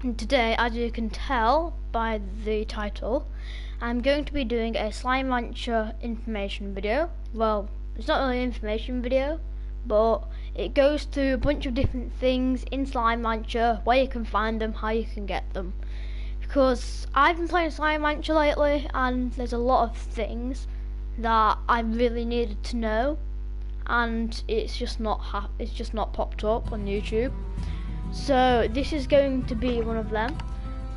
And today, as you can tell by the title, I'm going to be doing a Slime Rancher information video. Well, it's not really an information video, but it goes through a bunch of different things in Slime Rancher, where you can find them, how you can get them. Because I've been playing Slime Rancher lately, and there's a lot of things that I really needed to know, and it's just not popped up on YouTube. So this is going to be one of them.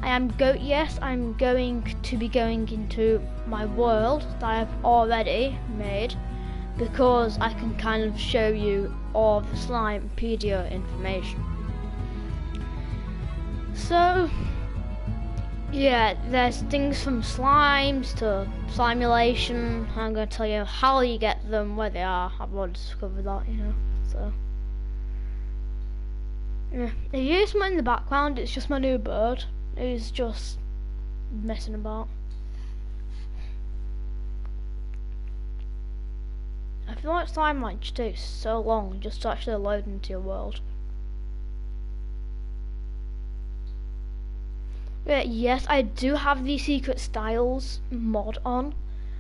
I'm going to be going into my world that I've already made, because I can kind of show you all the Slimepedia information. So yeah, there's things from slimes to Slimulation. I'm going to tell you how you get them, where they are. I've already discovered that, you know. So yeah. If you hear something in the background, it's just my new bird. He's just messing about. I feel like Slime Rancher takes so long just to actually load into your world. Yes, I do have the Secret Styles mod on,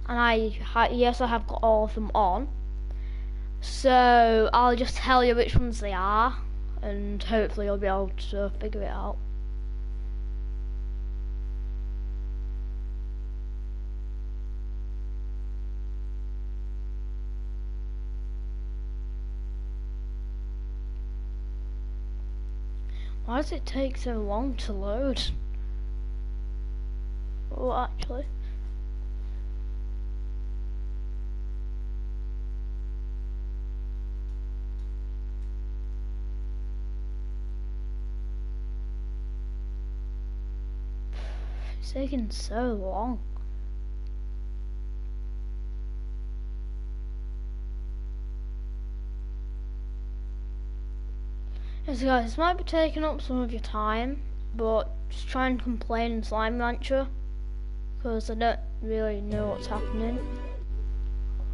and yes, I have got all of them on. So I'll just tell you which ones they are, and hopefully you'll be able to figure it out. Why does it take so long to load? Well, actually, it's taking so long. Yes, guys, this might be taking up some of your time, but just try and complain in Slime Rancher, because I don't really know what's happening.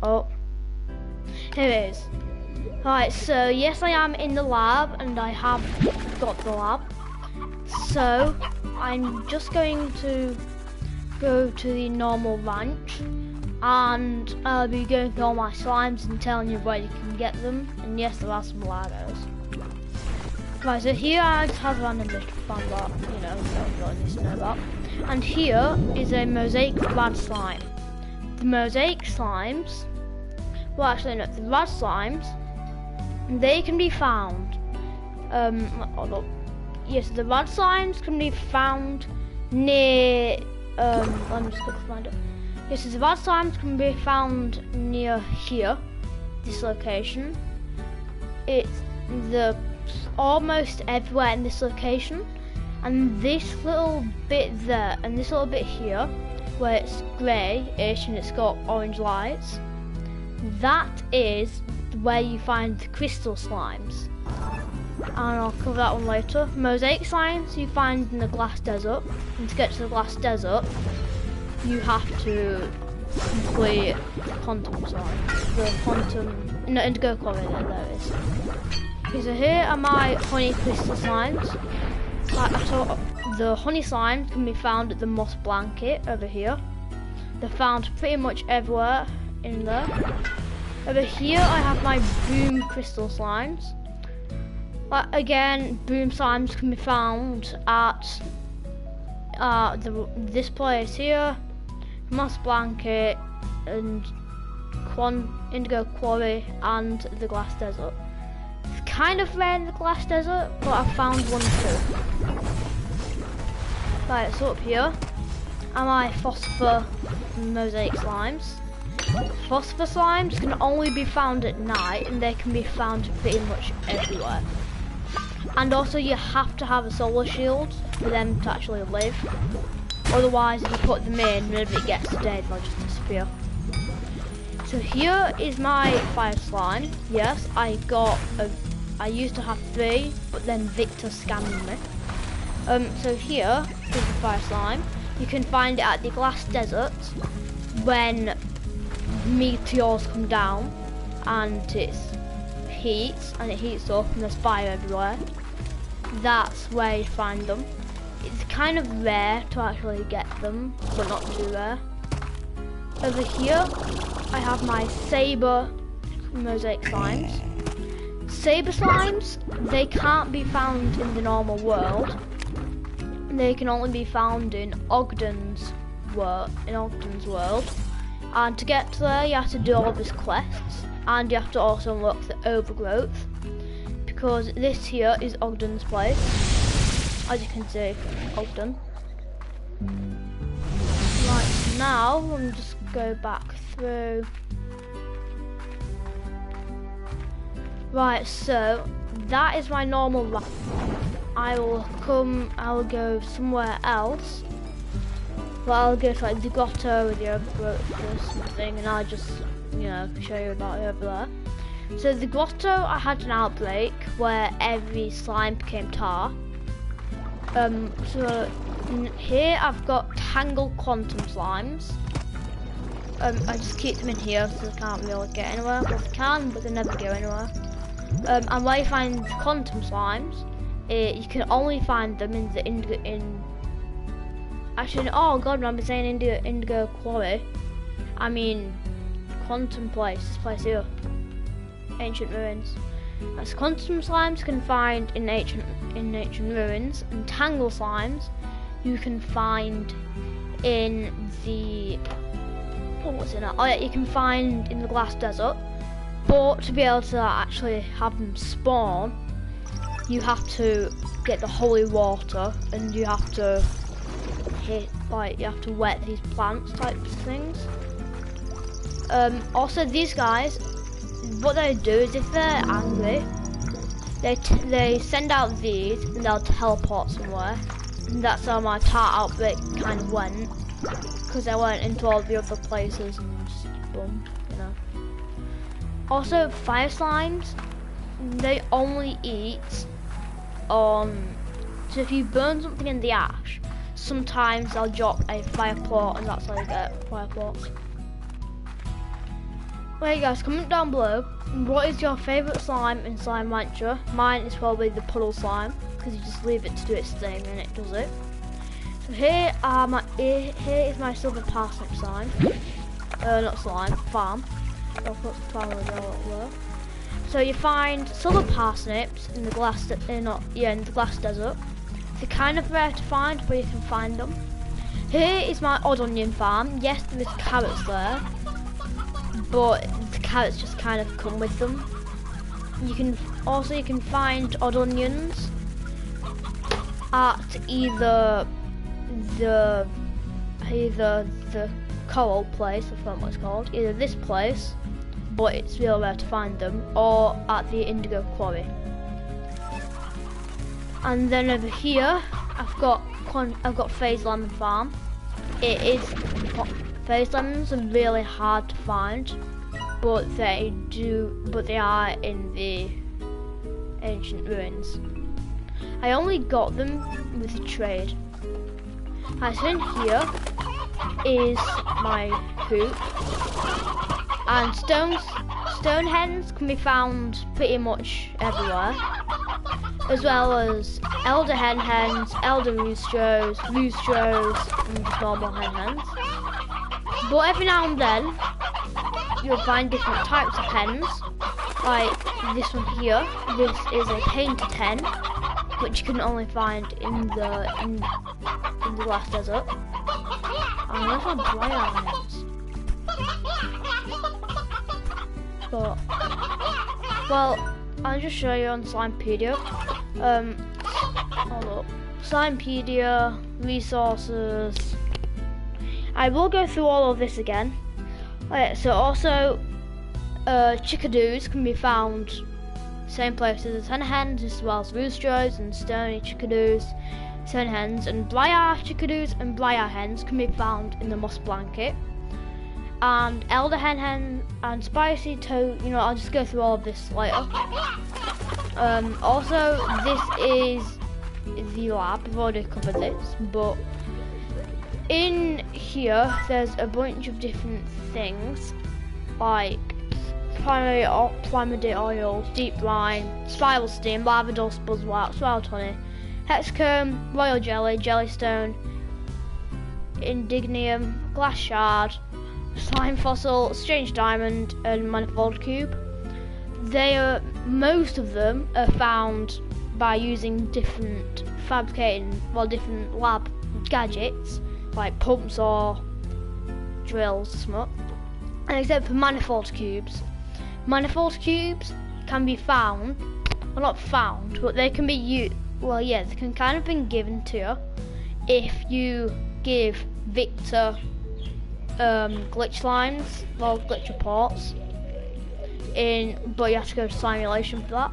Oh, here it is. Alright, so yes, I am in the lab, and I have got the lab. So I'm just going to go to the normal ranch, and I'll be going through all my slimes and telling you where you can get them. And yes, there are some lagos. Right, so here I just have random bit of fun that, you know, don't really need to know about. And here is a mosaic rad slime. The mosaic slimes, well actually no, the rad slimes, they can be found, hold up. Yes, the rad slimes can be found near, let me just quickly find it. Yes, the rad slimes can be found near here, this location. It's almost everywhere in this location, and this little bit there and this little bit here where it's grey-ish and it's got orange lights, that is where you find the crystal slimes, and I'll cover that one later. Mosaic slimes you find in the glass desert, and to get to the glass desert you have to complete quantum indigo quarry. There it is. Okay, so here are my honey crystal slimes. The honey slimes can be found at the moss blanket over here. They're found pretty much everywhere in there. Over here I have my boom crystal slimes. Again, boom slimes can be found at this place here, moss blanket, and indigo quarry, and the glass desert. Kind of rare in the glass desert, but I found one too. Right, so up here are my phosphor mosaic slimes. Phosphor slimes can only be found at night, and they can be found pretty much everywhere. And also you have to have a solar shield for them to actually live. Otherwise, if you put them in, whenever it gets to day, they'll just disappear. So here is my fire slime. Yes, I used to have 3, but then Victor scammed me. So here is the fire slime. You can find it at the glass desert when meteors come down and it heats up and there's fire everywhere. That's where you find them. it's kind of rare to actually get them, but not too rare. Over here, I have my Saber mosaic slimes. Saber slimes, they can't be found in the normal world. They can only be found in Ogden's world. And to get to there, you have to do all of his quests, and you have to also unlock the overgrowth, because this here is Ogden's place. As you can see, Ogden. Right, now let me just go back through. Right, so that is my normal route. I will go somewhere else. Well, I'll go to like the grotto with the overgrowth or something, and I'll just, show you about it over there. So the grotto, I had an outbreak where every slime became tar. So here I've got Tangle Quantum slimes. I just keep them in here so they can't really get anywhere. Well, they can, but they never go anywhere. And where you find Quantum slimes, you can only find them in the Actually, oh god, I've been saying Indigo Quarry. I mean, Quantum Place, this place here. Ancient Ruins. That's Quantum slimes you can find in ancient ruins, and Tangle slimes you can find in the you can find in the Glass Desert. But to be able to actually have them spawn, you have to get the holy water, and you have to wet these plants type things. Also, these guys, what they do is if they're angry, they send out these and they'll teleport somewhere. And that's how my tar outbreak kind of went, because I went into all the other places and just boom, Also, fire slimes, they only eat so if you burn something in the ash, sometimes they'll drop a fire plot, and that's how you get fire plots. Well, guys, comment down below, what is your favourite slime in Slime Rancher? Mine is probably the puddle slime, because you just leave it to do its thing and it does it. So here is my silver parsnip slime. Not slime, farm. I'll put farm there. So you find silver parsnips in the glass desert. They're kind of rare to find, but you can find them. Here is my odd onion farm. Yes, there is carrots there, but the carrots just kind of come with them. You can find odd onions at either the coral place, I forgot what it's called, either this place, but it's real rare to find them, or at the Indigo Quarry. And then over here, I've got phase lemon farm. Phase lemons are really hard to find, but they are in the ancient ruins. I only got them with a trade. So in here is my coop, and stone hens can be found pretty much everywhere, as well as elder hens, elder roosters, and just normal hens. But every now and then, you'll find different types of hens, like this one here. This is a painted hen, which you can only find in the Glass Desert. And those are Briar hens. But, well, I'll just show you on Slimepedia. Hold up. Slimepedia, resources. I will go through all of this again. Okay, so also, chickadoos can be found same places as hen hens, as well as roosters and stony chickadoos, stone hens, and briar chickadoos and briar hens can be found in the moss blanket. And elder hen and spicy toad, I'll just go through all of this later. Also, this is the lab. I've already covered this, but in here there's a bunch of different things like primary oil, deep brine, spiral steam, lava dust, buzzwort, swirl honey, hexacomb, royal jelly, jellystone, indignium, glass shard, slime fossil, strange diamond, and manifold cube. Most of them are found by using different different lab gadgets like pumps or drills or something. And except for manifold cubes can be found, well not found, but they can be used. Well, yeah, they can kind of be given to you if you give Victor glitch lines, well, glitch reports but you have to go to simulation for that.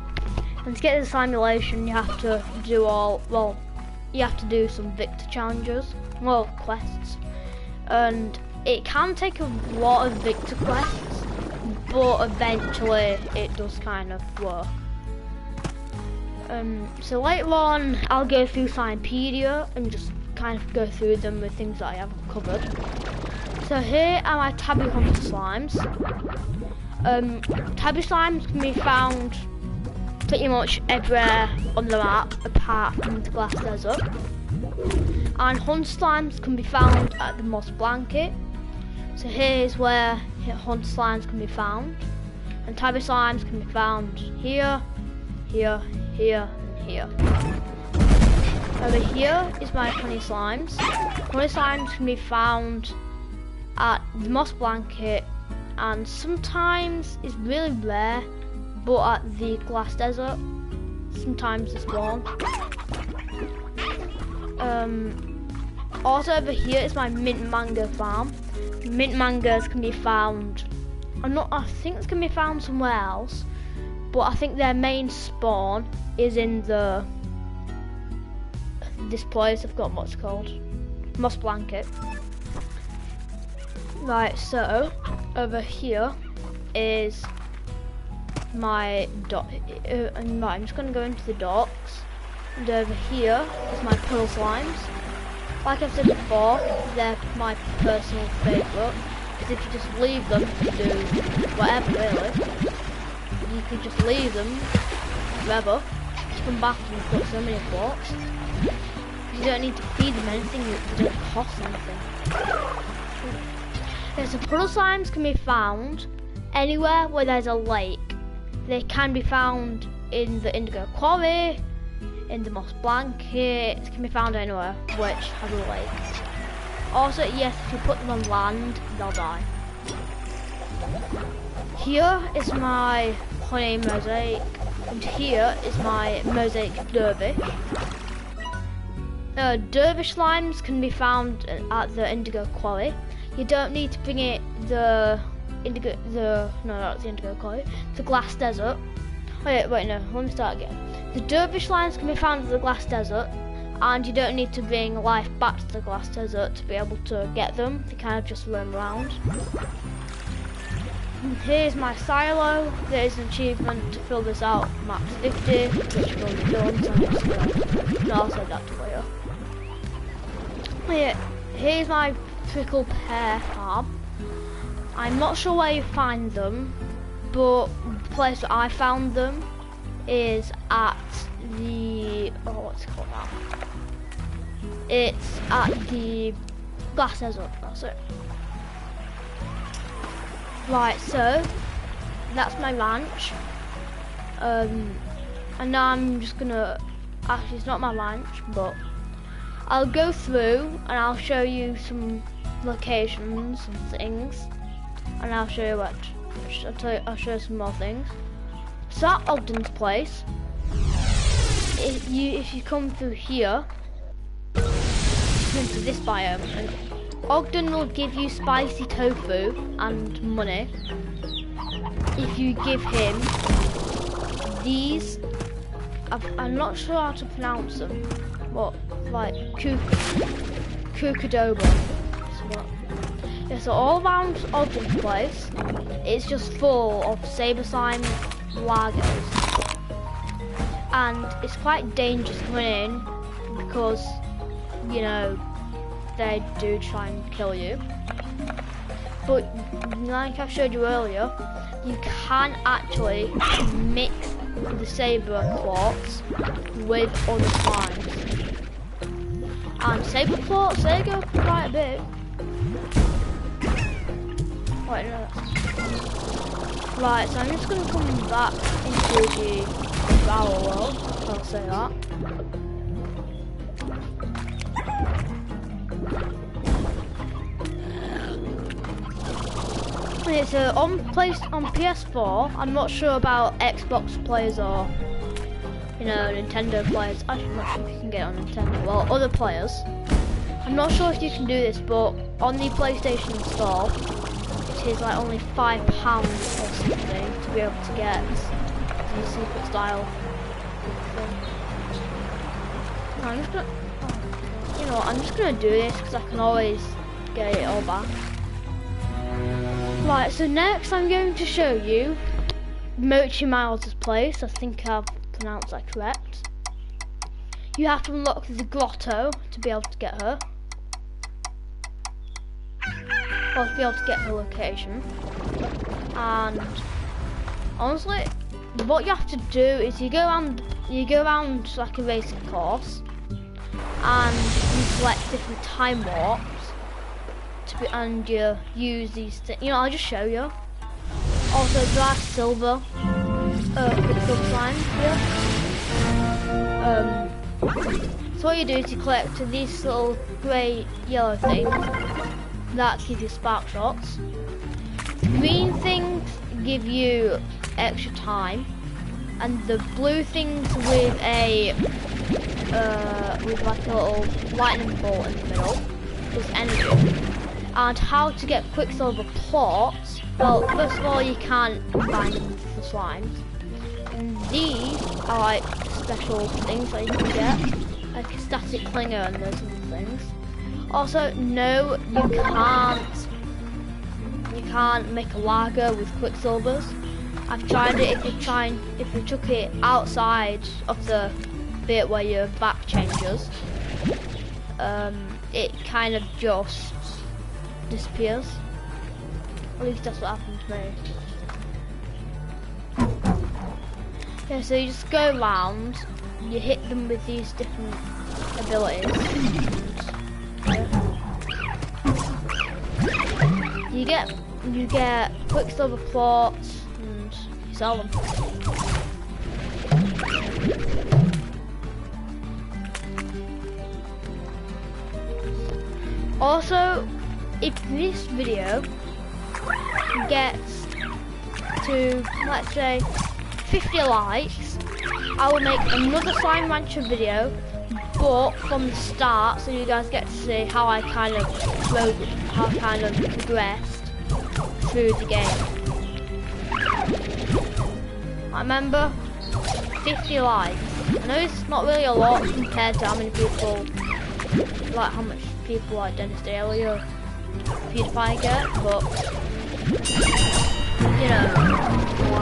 And to get to the simulation, you have to do some Victor challenges, well, quests, and it can take a lot of Victor quests, but eventually it does kind of work. So later on, I'll go through Cynopedia and just kind of go through them with things that I haven't covered. So here are my Tabby Hunter slimes. Tabby slimes can be found pretty much everywhere on the map apart from the Glass Desert. And Hunt slimes can be found at the Moss Blanket. So here's where Hunt slimes can be found. And Tabby slimes can be found here, here, here, and here. Over here is my honey slimes. Honey slimes can be found at the Moss Blanket, and sometimes it's really rare, but at the Glass Desert, sometimes they spawn. Also over here is my mint mango farm. Mint mangoes can be found, I think it can be found somewhere else, but I think their main spawn is in this place. I've got what's called Moss Blanket. Right, so over here is my dock. I'm just going to go into the docks, and over here is my puddle slimes. Like I've said before, they're my personal favourite, because if you just leave them to do whatever really, you could just leave them forever, come back and you've got so many quartz. You don't need to feed them anything, it doesn't cost anything. Yeah, so puddle slimes can be found anywhere where there's a lake. They can be found in the Indigo Quarry, in the Moss Blanket. It can be found anywhere which has a lake. Also, yes, if you put them on land, they'll die. Here is my honey mosaic, and here is my mosaic dervish. Dervish slimes can be found at the Indigo Quarry. You don't need to bring it the Indigo Quarry, the Glass Desert. Wait, no, let me start again. The dervish slimes can be found at the Glass Desert, and you don't need to bring life back to the Glass Desert to be able to get them. They kind of just roam around. And here's my silo. There is an achievement to fill this out, max 50, which I've already done, so I'm just gonna, I'll save that to later. Yeah, here's my prickle pear farm. I'm not sure where you find them, but the place that I found them is at the, what's it called now? It's at the Glass Desert, that's it. Right, so that's my ranch. And now I'm just gonna, actually it's not my ranch, but I'll go through and I'll show you some locations and things, and I'll show you what. I'll show you some more things. So at Ogden's place, if you come through here, into this biome, and Ogden will give you spicy tofu and money if you give him these. I'm not sure how to pronounce them. What, like Kukadoba. Yeah, so all around Ogden's place, it's just full of saber slime lagos, and it's quite dangerous coming in because, you know, they do try and kill you. But like I showed you earlier, you can actually mix the saber quartz with other slimes. And saber claws, they go quite a bit. Wait, no. Right, so I'm just going to come back into the Flower World, I'll say that. Okay, so on PS4, I'm not sure about Xbox players or, you know, Nintendo players. I'm not sure if you can get on Nintendo. Well, other players. I'm not sure if you can do this, but on the PlayStation Store, it is like only £5 or something to be able to get the secret style thing. I'm just gonna, you know, I'm just gonna do this because I can always get it all back. Right, so next I'm going to show you Mochi Miles' place. I think I've pronounced that correct. You have to unlock the grotto to be able to get her. Or to be able to get her location. And honestly, what you have to do is you go around like a racing course, and you select different time warps. And you use these things. You know, I'll just show you. Also, there are silver Quicksilver slime here. So what you do is you collect these little grey, yellow things that give you spark shots. Green things give you extra time, and the blue things with a with like a little lightning bolt in the middle is energy. And how to get Quicksilver plots? Well, first of all, you can't combine them with the slimes. And these are like special things that you can get, like a static clinger and those other things. Also, no, you can't make a lager with Quicksilvers. I've tried it. If you took it outside of the bit where your back changes, it kind of just disappears. At least that's what happened to me. Yeah, so you just go around, you hit them with these different abilities. Yeah. You get Quicksilver plots and you sell them. Also, if this video gets to, let's say, 50 likes, I will make another Slime Rancher video, but from the start, so you guys get to see how I kind of progressed through the game. I remember 50 likes. I know it's not really a lot compared to how many people, like how much people like Dennis Daly or PewDiePie get, but you know,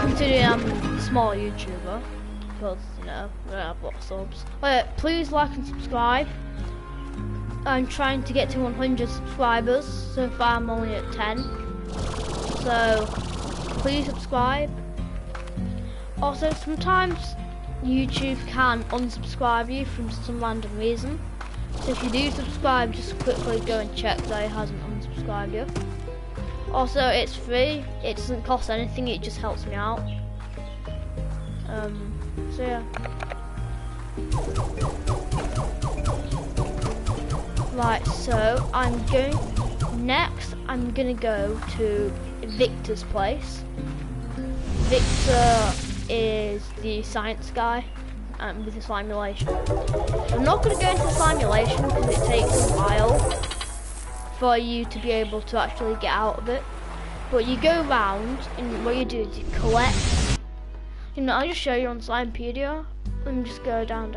considering I'm a small YouTuber, because you know, I don't have a lot of subs. But please like and subscribe. I'm trying to get to 100 subscribers. So far I'm only at 10. So please subscribe. Also, sometimes YouTube can unsubscribe you from some random reason. So if you do subscribe, just quickly go and check that it hasn't unsubscribed you. Also, it's free. It doesn't cost anything. It just helps me out. So yeah. Right. So I'm gonna go to Victor's place. Victor is the science guy with the Slimulation. I'm not going to go into Slimulation because it takes a while for you to be able to actually get out of it. But you go around and what you do is you collect. You know, I'll just show you on Slimepedia. Let me just go down.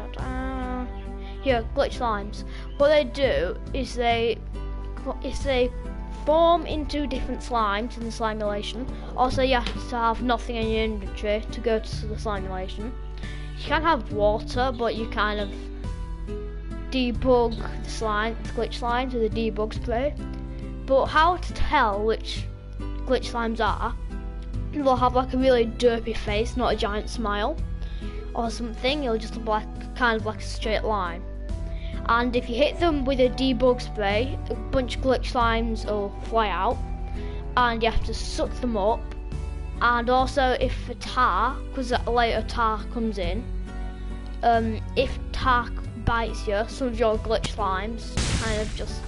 Here, glitch slimes. What they do is they form into different slimes in the Slimulation. Also, you have to have nothing in your inventory to go to the Slimulation. You can have water, but you kind of debug the slime, the glitch slimes with a debug spray. But how to tell which glitch slimes are? They'll have like a really derpy face, not a giant smile, or something. It'll just look like kind of like a straight line. and if you hit them with a debug spray, a bunch of glitch slimes will fly out, and you have to suck them up. And also, if a tar, because later tar comes in, if tar bites you, some of your glitch slimes kind of just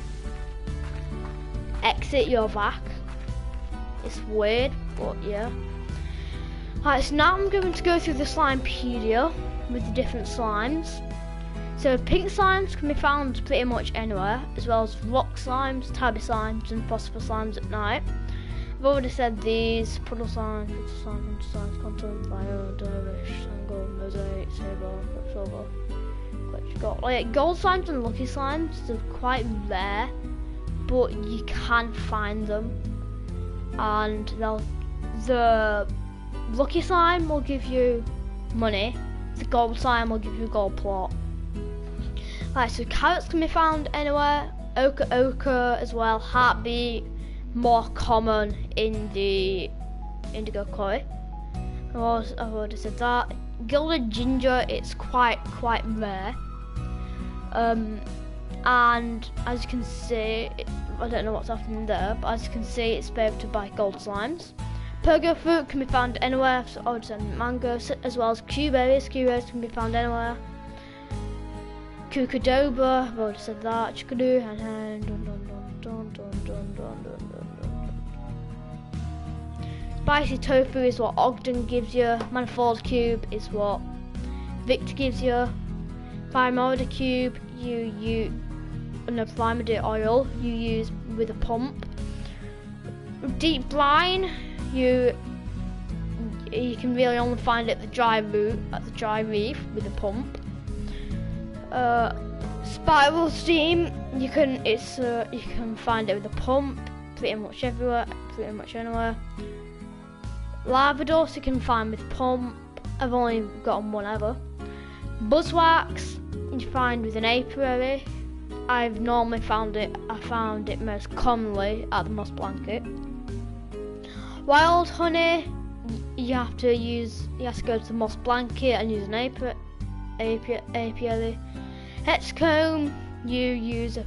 exit your back. It's weird, but yeah. Alright, so now I'm going to go through the Slimepedia with the different slimes. So pink slimes can be found pretty much anywhere, as well as rock slimes, tabby slimes, and phosphor slimes at night. I've already said these: puddle slimes, slimes, content, bio, dervish, sangle, mosaic, saber, quicksilver. But you've got like gold slimes and lucky slimes. They're quite rare, but you can find them, and the lucky slime will give you money. The gold slime will give you a gold plot. Right, so carrots can be found anywhere. Ochre as well. Heartbeat, more common in the indigo koi. I've already said that. Gilded ginger, it's quite rare. And as you can see, I don't know what's happening there, but as you can see, it's favored by gold slimes. Pogo fruit can be found anywhere, so I would say mango, as well as Q berries. Q berries can be found anywhere. Cucadoba, I've already said that. Chickadoo, and Spicy tofu is what Ogden gives you. Manifold cube is what Victor gives you. Thymida cube, Thymida oil you use with a pump. Deep brine, you can really only find it at the dry reef with a pump. Spiral steam, you can find it with a pump pretty much everywhere, pretty much anywhere. Lavados you can find with pump. I've only gotten one ever. Buzzwax you find with an apiary. I found it most commonly at the moss blanket. Wild honey, you have to go to the moss blanket and use an apiary. Hexcomb, you use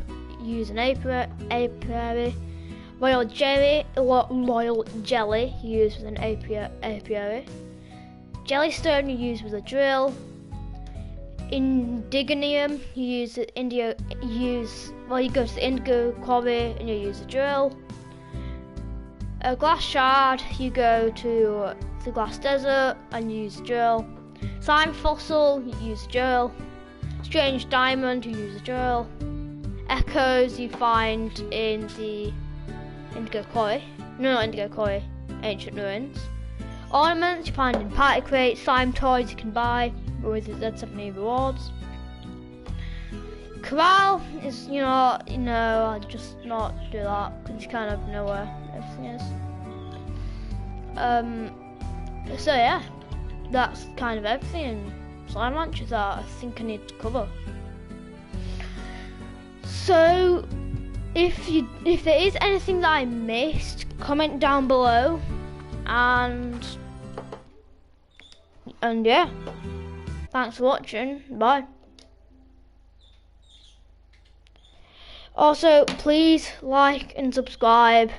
an apiary. Royal jelly, you use with an apiary. Jellystone, you use with a drill. Indigonium, you go to the indigo quarry and you use a drill. A glass shard, you go to the glass desert and you use a drill. Slime fossil, you use a drill. Strange diamond, you use a drill. Echoes you find in the indigo quarry. No, not indigo quarry, ancient ruins. Ornaments you find in party crates. Slime toys you can buy with the Z70 rewards. Corral is, I'll just not do that because you kind of know where everything is. So yeah, that's kind of everything in Slime Rancher that I think I need to cover. So if there is anything that I missed, comment down below, and yeah, thanks for watching. Bye. Also, please like and subscribe.